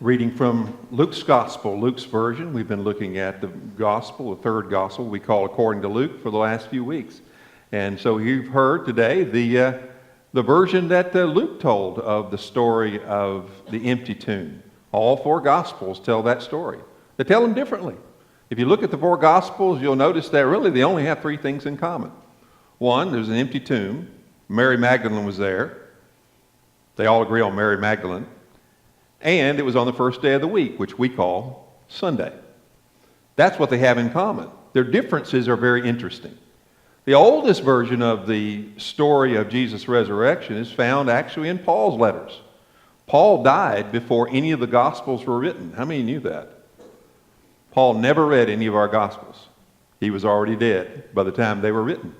Reading from Luke's Gospel, Luke's version. We've been looking at the Gospel, the third Gospel we call according to Luke for the last few weeks. And so you've heard today the version that Luke told of the story of the empty tomb. All four Gospels tell that story. They tell them differently. If you look at the four Gospels, you'll notice that really they only have three things in common. One, there's an empty tomb. Mary Magdalene was there. They all agree on Mary Magdalene. And it was on the first day of the week, which we call Sunday. That's what they have in common. Their differences are very interesting. The oldest version of the story of Jesus' resurrection is found actually in Paul's letters. Paul died before any of the Gospels were written. How many knew that? Paul never read any of our Gospels. He was already dead by the time they were written.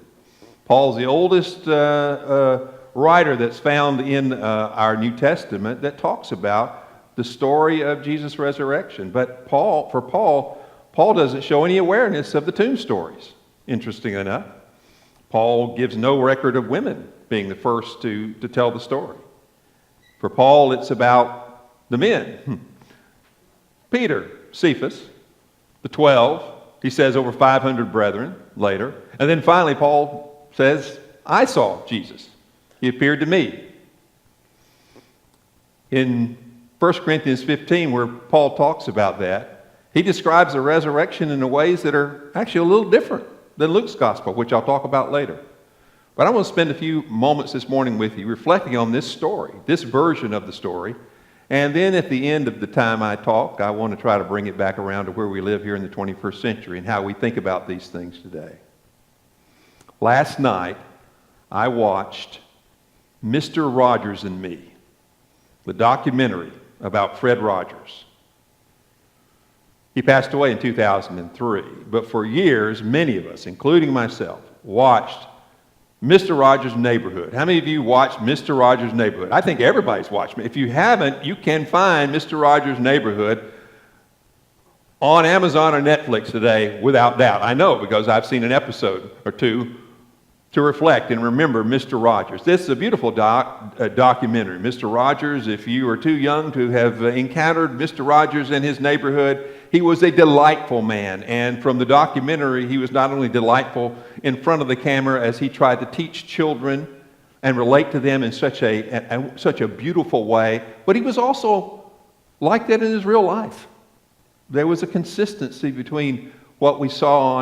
Paul's the oldest writer that's found in our New Testament that talks about the story of Jesus' resurrection. But for Paul doesn't show any awareness of the tomb stories, interesting enough. Paul gives no record of women being the first to tell the story. For Paul, it's about the men. Peter, Cephas, the 12, he says over 500 brethren later. And then finally, Paul says, I saw Jesus. He appeared to me. In 1 Corinthians 15, where Paul talks about that, he describes the resurrection in ways that are actually a little different than Luke's gospel, which I'll talk about later. But I want to spend a few moments this morning with you reflecting on this story, this version of the story. And then at the end of the time I talk, I want to try to bring it back around to where we live here in the 21st century and how we think about these things today. Last night, I watched Mr. Rogers and Me, the documentary about Fred Rogers. He passed away in 2003, but for years, many of us, including myself, watched Mr. Rogers' Neighborhood. How many of you watched Mr. Rogers' Neighborhood? I think everybody's watched it. If you haven't, you can find Mr. Rogers' Neighborhood on Amazon or Netflix today, without doubt. I know because I've seen an episode or two to reflect and remember Mr. Rogers. This is a beautiful documentary. Mr. Rogers, if you are too young to have encountered Mr. Rogers in his neighborhood, he was a delightful man. And from the documentary, he was not only delightful in front of the camera as he tried to teach children and relate to them in such a beautiful way, but he was also like that in his real life. There was a consistency between what we saw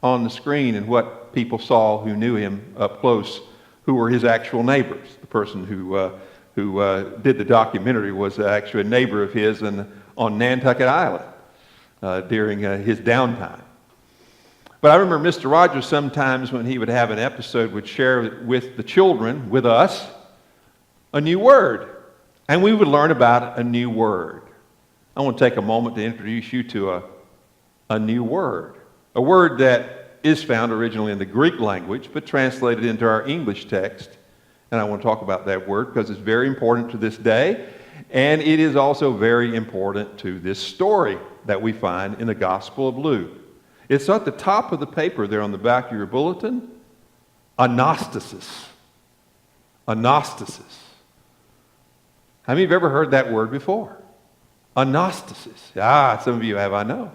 on the screen and what people saw who knew him up close, who were his actual neighbors. The person who did the documentary was actually a neighbor of his on Nantucket Island during his downtime. But I remember Mr. Rogers sometimes when he would have an episode would share with the children, with us, a new word. And we would learn about a new word. I want to take a moment to introduce you to a new word. A word that is found originally in the Greek language, but translated into our English text. And I want to talk about that word because it's very important to this day, and it is also very important to this story that we find in the Gospel of Luke. It's at the top of the paper there on the back of your bulletin, Anastasis. Anastasis. How many of you have ever heard that word before? Anastasis. Some of you have, I know.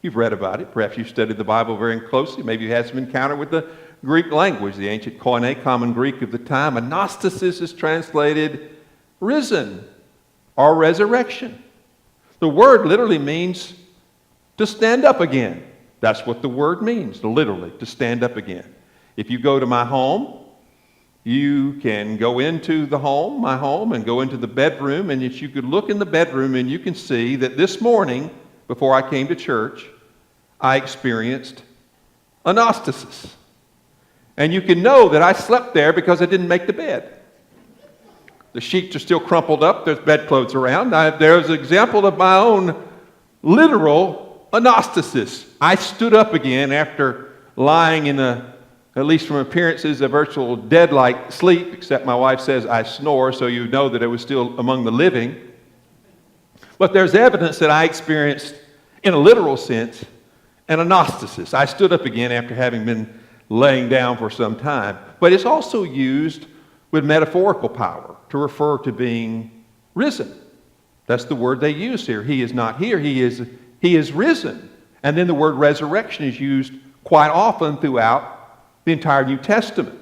You've read about it. Perhaps you've studied the Bible very closely. Maybe you had some encounter with the Greek language, the ancient Koine, common Greek of the time. Anastasis is translated risen or resurrection. The word literally means to stand up again. That's what the word means, literally, to stand up again. If you go to my home, you can go into my home, and go into the bedroom, and you could look in the bedroom and you can see that this morning, before I came to church, I experienced anastasis. And you can know that I slept there because I didn't make the bed. The sheets are still crumpled up. There's bedclothes around. There's an example of my own literal anastasis. I stood up again after lying in at least from appearances, a virtual dead-like sleep, except my wife says I snore, so you know that I was still among the living. But there's evidence that I experienced, in a literal sense, an anastasis. I stood up again after having been laying down for some time. But it's also used with metaphorical power to refer to being risen. That's the word they use here. He is not here. He is risen. And then the word resurrection is used quite often throughout the entire New Testament,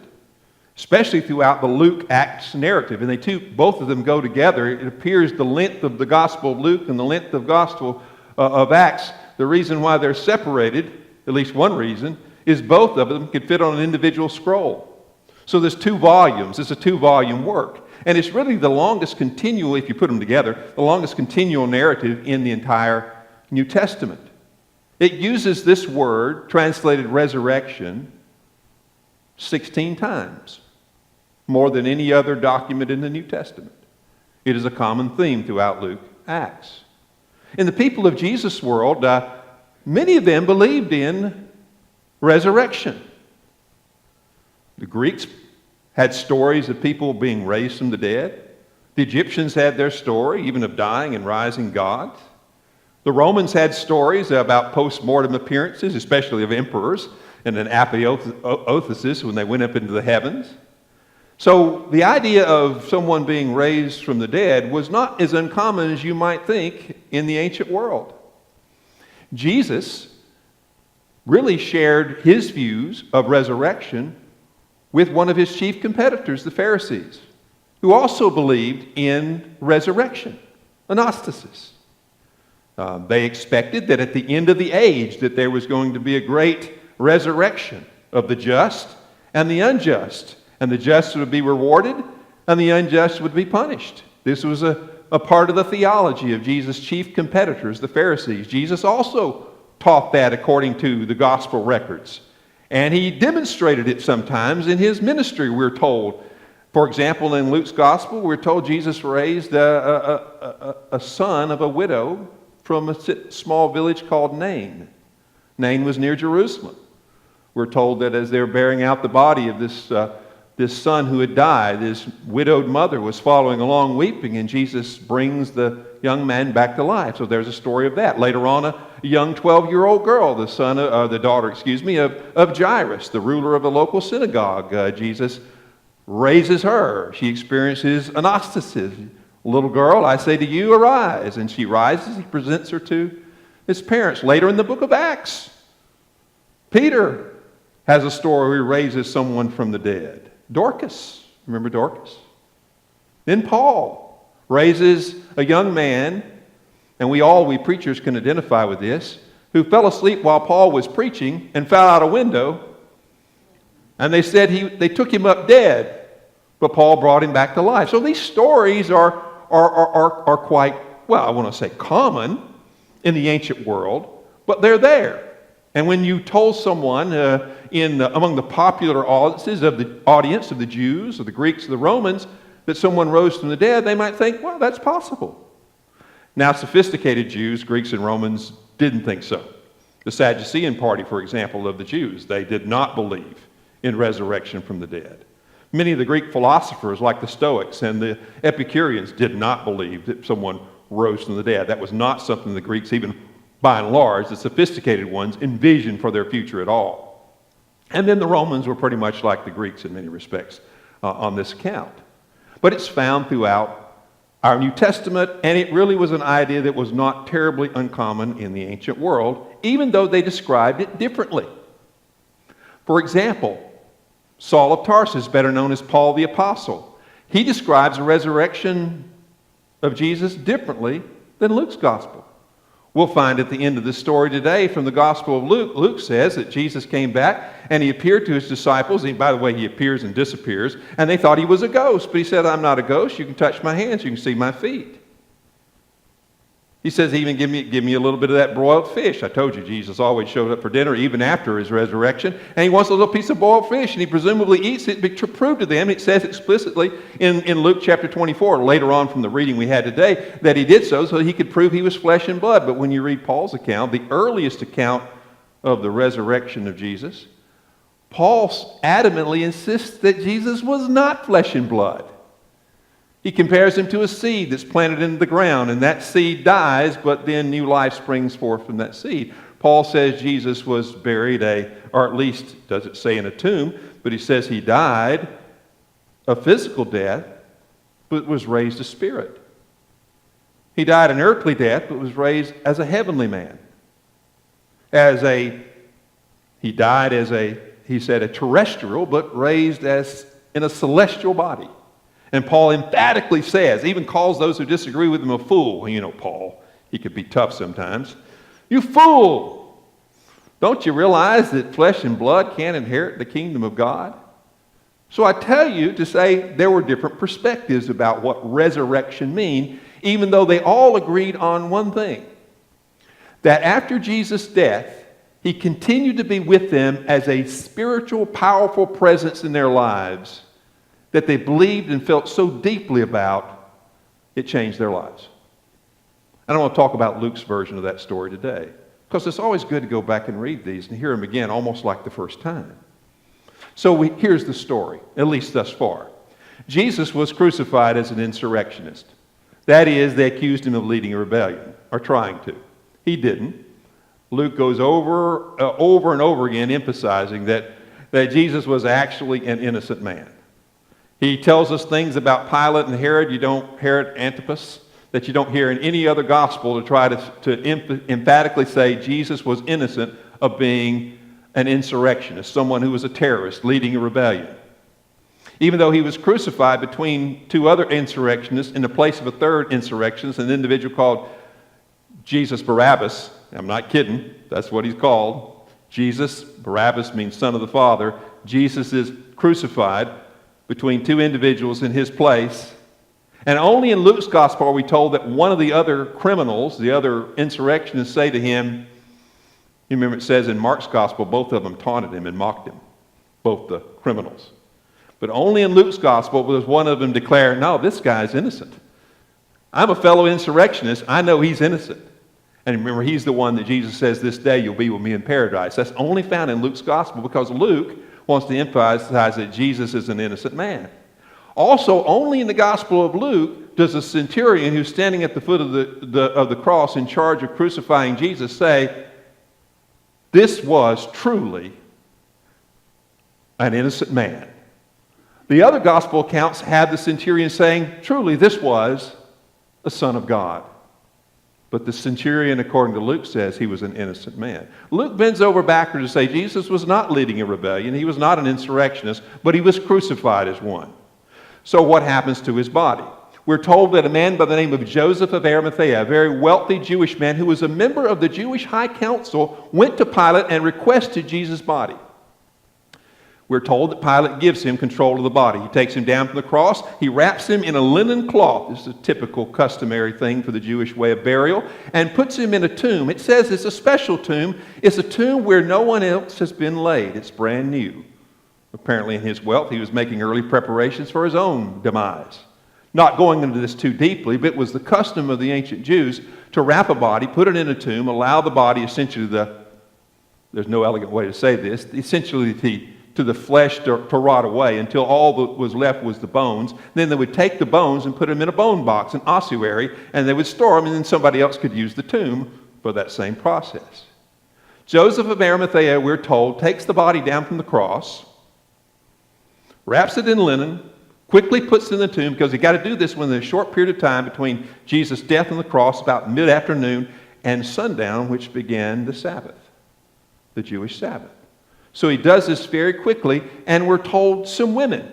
especially throughout the Luke Acts narrative. And both of them go together. It appears the length of the Gospel of Luke and the length of Gospel of Acts, the reason why they're separated, at least one reason, is both of them could fit on an individual scroll. So there's 2 volumes. It's a 2-volume work. And it's really the longest continual, if you put them together, the longest continual narrative in the entire New Testament. It uses this word, translated resurrection, 16 times, more than any other document in the New Testament. It is a common theme throughout Luke, Acts. In the people of Jesus' world, many of them believed in resurrection. The Greeks had stories of people being raised from the dead. The Egyptians had their story, even of dying and rising gods. The Romans had stories about post-mortem appearances, especially of emperors, and an apotheosis when they went up into the heavens. So the idea of someone being raised from the dead was not as uncommon as you might think in the ancient world. Jesus really shared his views of resurrection with one of his chief competitors, the Pharisees, who also believed in resurrection, Anastasis. They expected that at the end of the age that there was going to be a great resurrection of the just and the unjust, and the just would be rewarded and the unjust would be punished. This was a part of the theology of Jesus' chief competitors, the Pharisees. Jesus also taught that according to the gospel records. And he demonstrated it sometimes in his ministry, we're told. For example, in Luke's gospel, we're told Jesus raised a son of a widow from a small village called Nain. Nain was near Jerusalem. We're told that as they were bearing out the body of this son who had died, his widowed mother was following along weeping, and Jesus brings the young man back to life. So there's a story of that. Later on, a young 12-year-old girl, the daughter of Jairus, the ruler of a local synagogue. Jesus raises her. She experiences anastasis. Little girl, I say to you, arise. And she rises. He presents her to his parents. Later in the book of Acts, Peter has a story where he raises someone from the dead. Dorcas. Remember Dorcas? Then Paul raises a young man, and we preachers can identify with this, who fell asleep while Paul was preaching and fell out a window. And they said they took him up dead, but Paul brought him back to life. So these stories are quite, well, I want to say common in the ancient world, but they're there. And when you told someone among the popular audiences of the Jews or the Greeks or the Romans that someone rose from the dead, they might think, well, that's possible. Now, sophisticated Jews, Greeks and Romans, didn't think so. The Sadducean party, for example, of the Jews, they did not believe in resurrection from the dead. Many of the Greek philosophers, like the Stoics and the Epicureans, did not believe that someone rose from the dead. That was not something the Greeks, even by and large, the sophisticated ones, envisioned for their future at all. And then the Romans were pretty much like the Greeks in many respects on this account. But it's found throughout our New Testament, and it really was an idea that was not terribly uncommon in the ancient world, even though they described it differently. For example, Saul of Tarsus, better known as Paul the Apostle, he describes the resurrection of Jesus differently than Luke's gospel. We'll find at the end of the story today from the Gospel of Luke, Luke says that Jesus came back and he appeared to his disciples. And by the way, he appears and disappears. And they thought he was a ghost. But he said, I'm not a ghost. You can touch my hands. You can see my feet. He says, even give me a little bit of that broiled fish. I told you, Jesus always showed up for dinner even after his resurrection. And he wants a little piece of boiled fish. And he presumably eats it to prove to them. It says explicitly in Luke chapter 24, later on from the reading we had today, that he did so he could prove he was flesh and blood. But when you read Paul's account, the earliest account of the resurrection of Jesus, Paul adamantly insists that Jesus was not flesh and blood. He compares him to a seed that's planted into the ground, and that seed dies, but then new life springs forth from that seed. Paul says Jesus was buried or at least, does it say in a tomb, but he says he died a physical death, but was raised a spirit. He died an earthly death, but was raised as a heavenly man. He died as a terrestrial, but raised as in a celestial body. And Paul emphatically says, even calls those who disagree with him a fool. You know Paul, he could be tough sometimes. You fool! Don't you realize that flesh and blood can't inherit the kingdom of God? So I tell you to say there were different perspectives about what resurrection means, even though they all agreed on one thing. That after Jesus' death, he continued to be with them as a spiritual, powerful presence in their lives that they believed and felt so deeply about, it changed their lives. And I want to talk about Luke's version of that story today, because it's always good to go back and read these and hear them again, almost like the first time. So here's the story, at least thus far. Jesus was crucified as an insurrectionist. That is, they accused him of leading a rebellion, or trying to. He didn't. Luke goes over and over again emphasizing that Jesus was actually an innocent man. He tells us things about Pilate and Herod Antipas, that you don't hear in any other gospel to try to emphatically say Jesus was innocent of being an insurrectionist, someone who was a terrorist leading a rebellion. Even though he was crucified between two other insurrectionists in the place of a third insurrectionist, an individual called Jesus Barabbas. I'm not kidding, that's what he's called. Jesus, Barabbas means son of the Father. Jesus is crucified between two individuals in his place. And only in Luke's gospel are we told that one of the other criminals, the other insurrectionists, say to him, you remember it says in Mark's gospel, both of them taunted him and mocked him, both the criminals. But only in Luke's gospel does one of them declare, no, this guy's innocent. I'm a fellow insurrectionist. I know he's innocent. And remember, he's the one that Jesus says, this day you'll be with me in paradise. That's only found in Luke's gospel because Luke wants to emphasize that Jesus is an innocent man. Also, only in the Gospel of Luke does a centurion who's standing at the foot of the cross in charge of crucifying Jesus say, this was truly an innocent man. The other Gospel accounts have the centurion saying, truly, this was a son of God. But the centurion, according to Luke, says he was an innocent man. Luke bends over backward to say Jesus was not leading a rebellion. He was not an insurrectionist, but he was crucified as one. So what happens to his body? We're told that a man by the name of Joseph of Arimathea, a very wealthy Jewish man who was a member of the Jewish High Council, went to Pilate and requested Jesus' body. We're told that Pilate gives him control of the body. He takes him down from the cross. He wraps him in a linen cloth. This is a typical customary thing for the Jewish way of burial. And puts him in a tomb. It says it's a special tomb. It's a tomb where no one else has been laid. It's brand new. Apparently in his wealth, he was making early preparations for his own demise. Not going into this too deeply, but it was the custom of the ancient Jews to wrap a body, put it in a tomb, allow the body essentially there's no elegant way to say this, essentially to the flesh to rot away until all that was left was the bones. Then they would take the bones and put them in a bone box, an ossuary, and they would store them, and then somebody else could use the tomb for that same process. Joseph of Arimathea, we're told, takes the body down from the cross, wraps it in linen, quickly puts it in the tomb, because he got to do this within a short period of time between Jesus' death on the cross, about mid-afternoon, and sundown, which began the Sabbath, the Jewish Sabbath. So he does this very quickly, and we're told some women,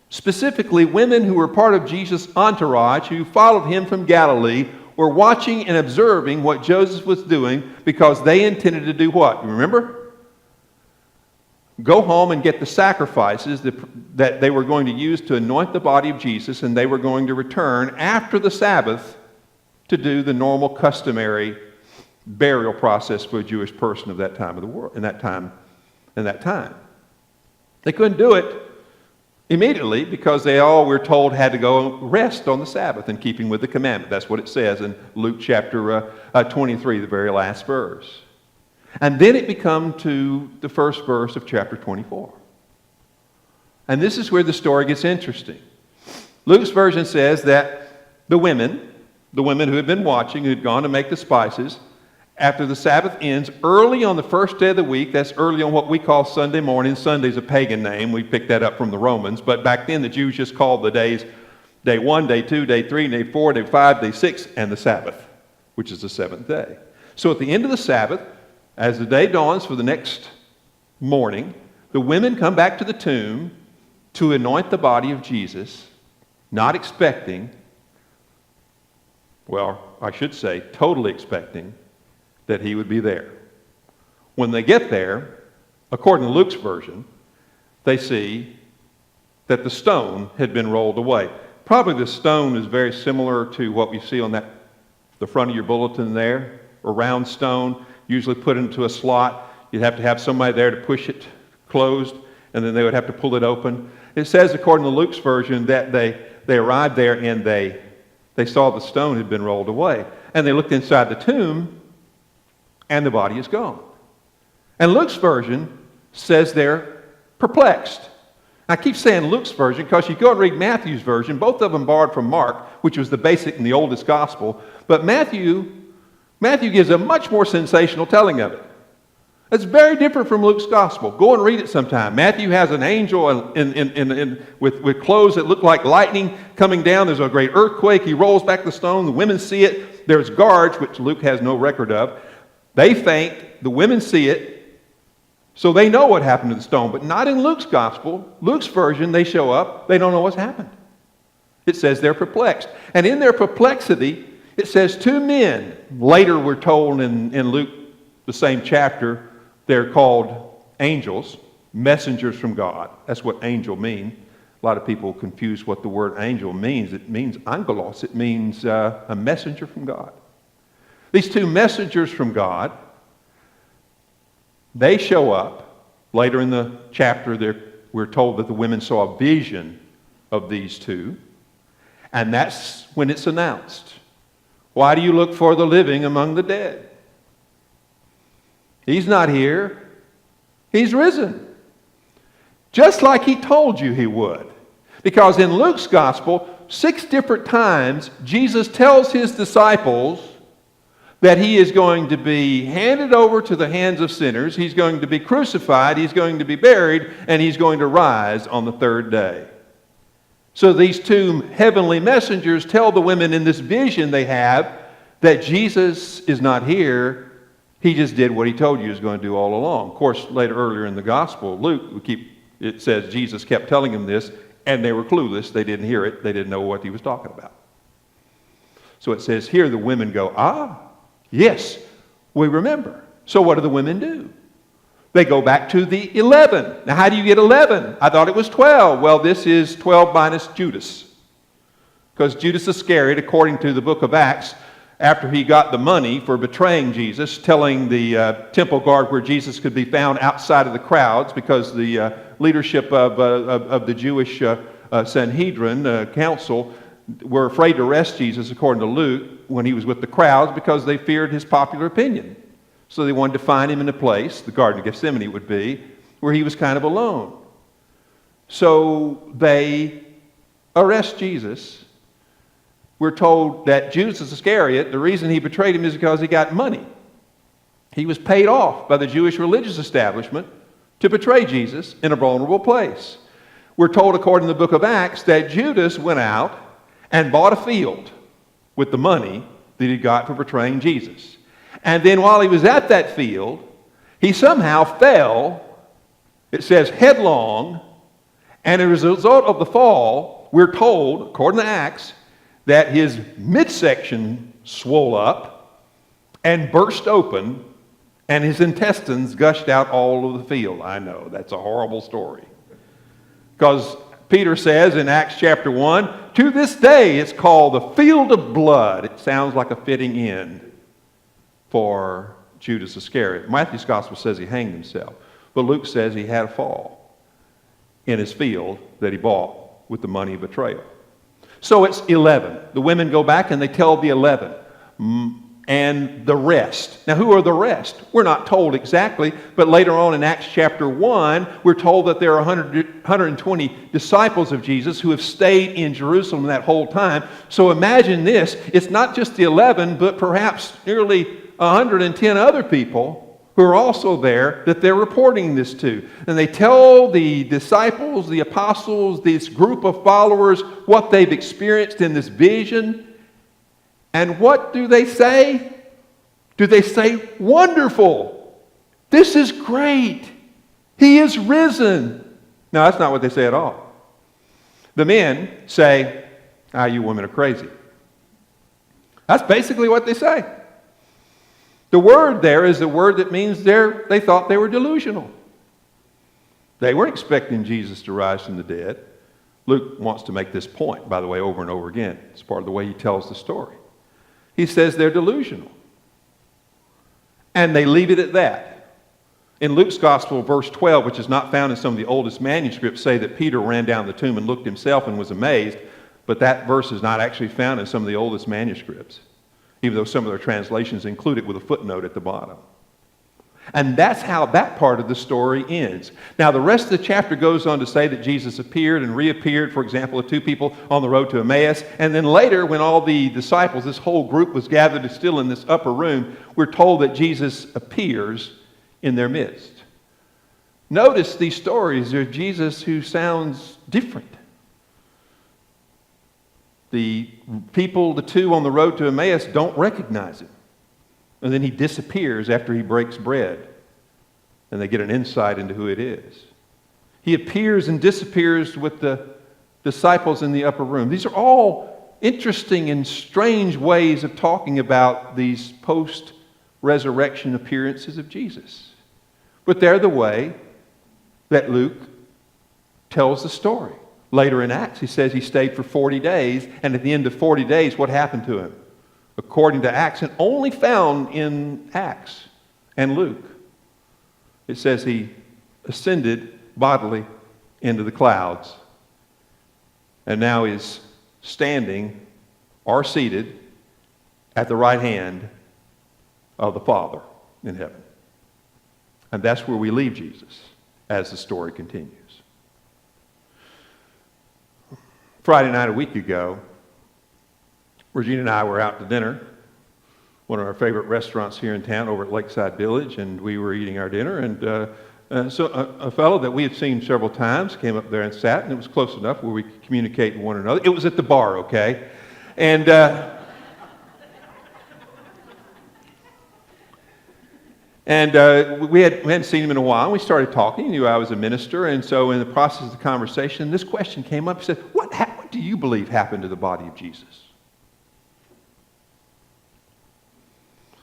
specifically women who were part of Jesus' entourage, who followed him from Galilee, were watching and observing what Joseph was doing because they intended to do what? You remember? Go home and get the sacrifices that they were going to use to anoint the body of Jesus, and they were going to return after the Sabbath to do the normal customary burial process for a Jewish person of that time of the world, in that time. They couldn't do it immediately because they all, we're told, had to go rest on the Sabbath in keeping with the commandment. That's what it says in Luke chapter 23, the very last verse. And then it becomes to the first verse of chapter 24. And this is where the story gets interesting. Luke's version says that the women who had been watching, who had gone to make the spices, after the Sabbath ends, early on the first day of the week, that's early on what we call Sunday morning. Sunday's a pagan name. We picked that up from the Romans. But back then, the Jews just called the days Day 1, day 2, day 3, day 4, day 5, day 6, and the Sabbath, which is the seventh day. So at the end of the Sabbath, as the day dawns for the next morning, the women come back to the tomb to anoint the body of Jesus, not expecting, well, I should say, totally expecting that he would be there. When they get there, according to Luke's version, they see that the stone had been rolled away. Probably the stone is very similar to what we see on the front of your bulletin there, a round stone, usually put into a slot. You'd have to have somebody there to push it closed, and then they would have to pull it open. It says, according to Luke's version, that they arrived there and they saw the stone had been rolled away. And they looked inside the tomb, and the body is gone. And Luke's version says they're perplexed. I keep saying Luke's version because you go and read Matthew's version. Both of them borrowed from Mark, which was the basic and the oldest gospel. But Matthew gives a much more sensational telling of it. It's very different from Luke's gospel. Go and read it sometime. Matthew has an angel with clothes that look like lightning coming down. There's a great earthquake. He rolls back the stone. The women see it. There's guards, which Luke has no record of. They faint. The women see it. So they know what happened to the stone, but not in Luke's gospel. Luke's version, they show up. They don't know what's happened. It says they're perplexed. And in their perplexity, it says two men. Later we're told in Luke, the same chapter, they're called angels, messengers from God. That's what angel means. A lot of people confuse what the word angel means. It means angelos. It means a messenger from God. These two messengers from God, they show up. Later in the chapter, we're told that the women saw a vision of these two. And that's when it's announced. Why do you look for the living among the dead? He's not here. He's risen. Just like he told you he would. Because in Luke's gospel, 6 different times, Jesus tells his disciples that he is going to be handed over to the hands of sinners. He's going to be crucified. He's going to be buried. And he's going to rise on the third day. So these two heavenly messengers tell the women in this vision they have that Jesus is not here. He just did what he told you he was going to do all along. Of course, earlier in the gospel, Luke, it says Jesus kept telling them this, and they were clueless. They didn't hear it. They didn't know what he was talking about. So it says here the women go, yes, we remember. So what do the women do? They go back to the 11. Now, how do you get 11? I thought it was 12. Well, this is 12 minus Judas. Because Judas Iscariot, according to the book of Acts, after he got the money for betraying Jesus, telling the temple guard where Jesus could be found outside of the crowds, because the leadership of the Jewish Sanhedrin council were afraid to arrest Jesus, according to Luke, when he was with the crowds, because they feared his popular opinion. So they wanted to find him in a place, the Garden of Gethsemane would be, where he was kind of alone. So they arrest Jesus. We're told that Judas Iscariot, the reason he betrayed him is because he got money. He was paid off by the Jewish religious establishment to betray Jesus in a vulnerable place. We're told, according to the book of Acts, that Judas went out and bought a field with the money that he got for betraying Jesus. And then while he was at that field, he somehow fell, it says headlong, and as a result of the fall, we're told, according to Acts, that his midsection swole up and burst open, and his intestines gushed out all over the field. I know, that's a horrible story. Because Peter says in Acts chapter 1, to this day it's called the field of blood. It sounds like a fitting end for Judas Iscariot. Matthew's gospel says he hanged himself, but Luke says he had a fall in his field that he bought with the money of betrayal. So it's 11. The women go back and they tell the 11. And the rest. Now, who are the rest? We're not told exactly, but later on in Acts chapter 1, we're told that there are 120 disciples of Jesus who have stayed in Jerusalem that whole time. So imagine this. It's not just the 11, but perhaps nearly 110 other people who are also there that they're reporting this to. And they tell the disciples, the apostles, this group of followers, what they've experienced in this vision. And what do they say? Do they say, wonderful, this is great, he is risen? No, that's not what they say at all. The men say, you women are crazy. That's basically what they say. The word there is the word that means they thought they were delusional. They weren't expecting Jesus to rise from the dead. Luke wants to make this point, by the way, over and over again. It's part of the way he tells the story. He says they're delusional. And they leave it at that. In Luke's Gospel, verse 12, which is not found in some of the oldest manuscripts, say that Peter ran down the tomb and looked himself and was amazed. But that verse is not actually found in some of the oldest manuscripts, even though some of their translations include it with a footnote at the bottom. And that's how that part of the story ends. Now, the rest of the chapter goes on to say that Jesus appeared and reappeared, for example, to two people on the road to Emmaus. And then later, when all the disciples, this whole group was gathered still in this upper room, we're told that Jesus appears in their midst. Notice these stories of Jesus who sounds different. The people, the two on the road to Emmaus, don't recognize him. And then he disappears after he breaks bread. And they get an insight into who it is. He appears and disappears with the disciples in the upper room. These are all interesting and strange ways of talking about these post-resurrection appearances of Jesus. But they're the way that Luke tells the story. Later in Acts, he says he stayed for 40 days, and at the end of 40 days, what happened to him? According to Acts, and only found in Acts and Luke, it says he ascended bodily into the clouds, and now is standing or seated at the right hand of the Father in heaven. And that's where we leave Jesus as the story continues. Friday night a week ago, Regina and I were out to dinner, one of our favorite restaurants here in town over at Lakeside Village, and we were eating our dinner, and so a fellow that we had seen several times came up there and sat, and it was close enough where we could communicate with one another. It was at the bar, okay? And we hadn't seen him in a while, and we started talking. He knew I was a minister, and so in the process of the conversation, this question came up. He said, what do you believe happened to the body of Jesus?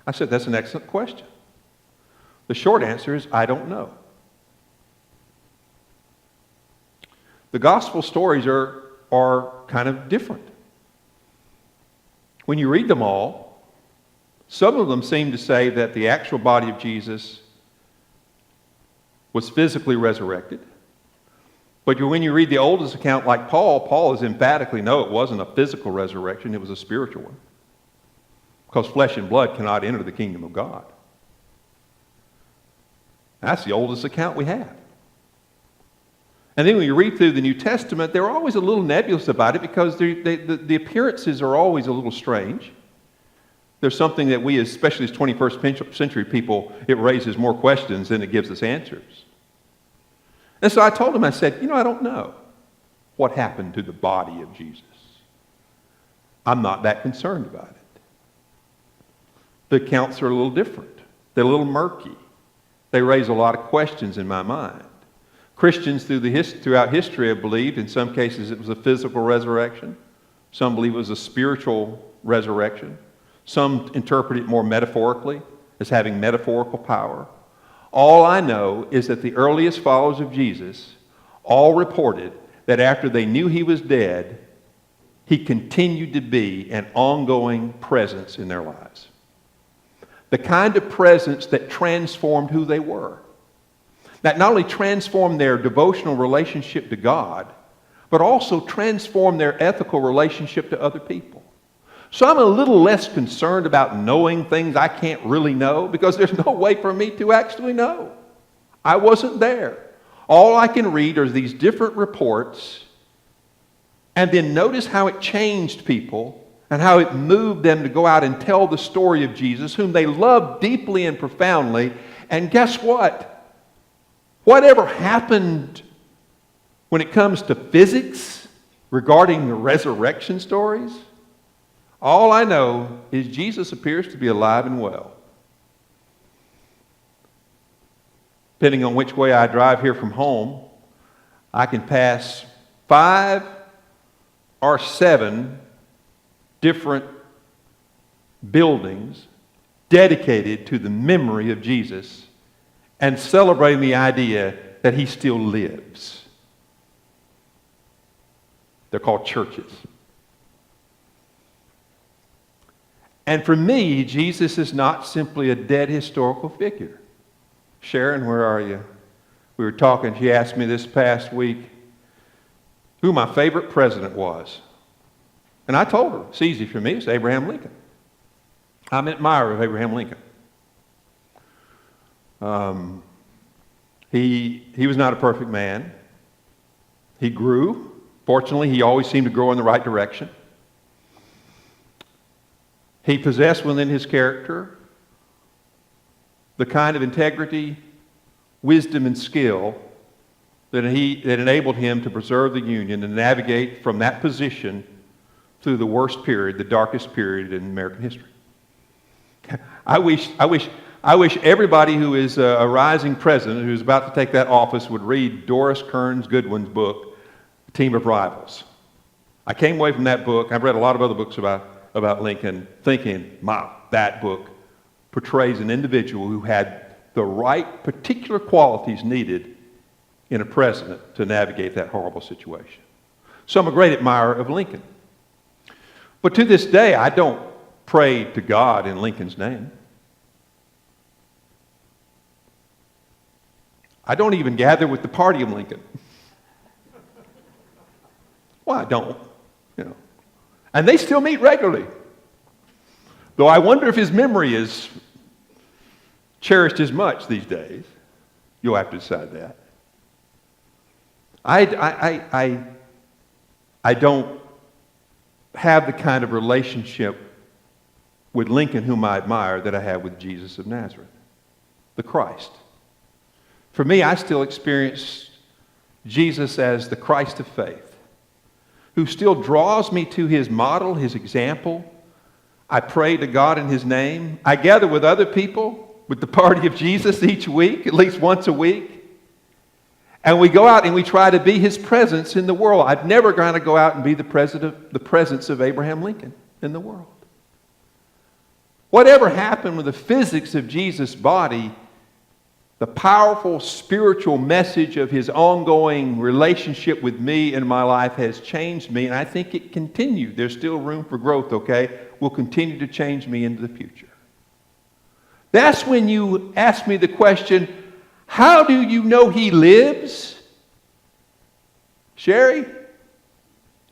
I said, that's an excellent question. The short answer is, I don't know. The gospel stories are kind of different. When you read them all, some of them seem to say that the actual body of Jesus was physically resurrected. But when you read the oldest account like Paul is emphatically, no, it wasn't a physical resurrection, it was a spiritual one. Because flesh and blood cannot enter the kingdom of God. That's the oldest account we have. And then when you read through the New Testament, they're always a little nebulous about it because the appearances are always a little strange. There's something that we, especially as 21st century people, it raises more questions than it gives us answers. And so I told him, I said, I don't know what happened to the body of Jesus. I'm not that concerned about it. The accounts are a little different. They're a little murky. They raise a lot of questions in my mind. Christians throughout history have believed, in some cases, it was a physical resurrection. Some believe it was a spiritual resurrection. Some interpret it more metaphorically, as having metaphorical power. All I know is that the earliest followers of Jesus all reported that after they knew he was dead, he continued to be an ongoing presence in their lives. The kind of presence that transformed who they were. That not only transformed their devotional relationship to God, but also transformed their ethical relationship to other people. So I'm a little less concerned about knowing things I can't really know because there's no way for me to actually know. I wasn't there. All I can read are these different reports and then notice how it changed people and how it moved them to go out and tell the story of Jesus, whom they loved deeply and profoundly, And guess what? Whatever happened when it comes to physics regarding the resurrection stories, all I know is Jesus appears to be alive and well. Depending on which way I drive here from home, I can pass 5 or 7 different buildings dedicated to the memory of Jesus and celebrating the idea that he still lives. They're called churches. And for me, Jesus is not simply a dead historical figure. Sharon, where are you? We were talking, she asked me this past week who my favorite president was. And I told her, it's easy for me, it's Abraham Lincoln. I'm an admirer of Abraham Lincoln. He was not a perfect man. He grew. Fortunately, he always seemed to grow in the right direction. He possessed within his character the kind of integrity, wisdom, and skill that enabled him to preserve the Union and navigate from that position through the worst period, the darkest period in American history. I wish everybody who is a rising president who's about to take that office would read Doris Kearns Goodwin's book, Team of Rivals. I came away from that book, I've read a lot of other books about Lincoln, thinking, wow, that book portrays an individual who had the right particular qualities needed in a president to navigate that horrible situation. So I'm a great admirer of Lincoln. But to this day, I don't pray to God in Lincoln's name. I don't even gather with the party of Lincoln. Well, I don't, And they still meet regularly. Though I wonder if his memory is cherished as much these days. You'll have to decide that. I don't have the kind of relationship with Lincoln, whom I admire, that I have with Jesus of Nazareth, the Christ. For me, I still experience Jesus as the Christ of faith, who still draws me to his model, his example. I pray to God in his name. I gather with other people, with the party of Jesus each week, at least once a week. And we go out and we try to be his presence in the world. I've never going to go out and be the presence of Abraham Lincoln in the world. Whatever happened with the physics of Jesus' body, the powerful spiritual message of his ongoing relationship with me in my life has changed me, and I think it continues. There's still room for growth, okay? Will continue to change me into the future. That's when you ask me the question, how do you know he lives? Sherry,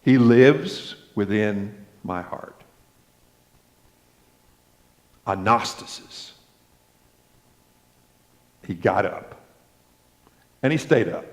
he lives within my heart. Anastasis. He got up. And he stayed up.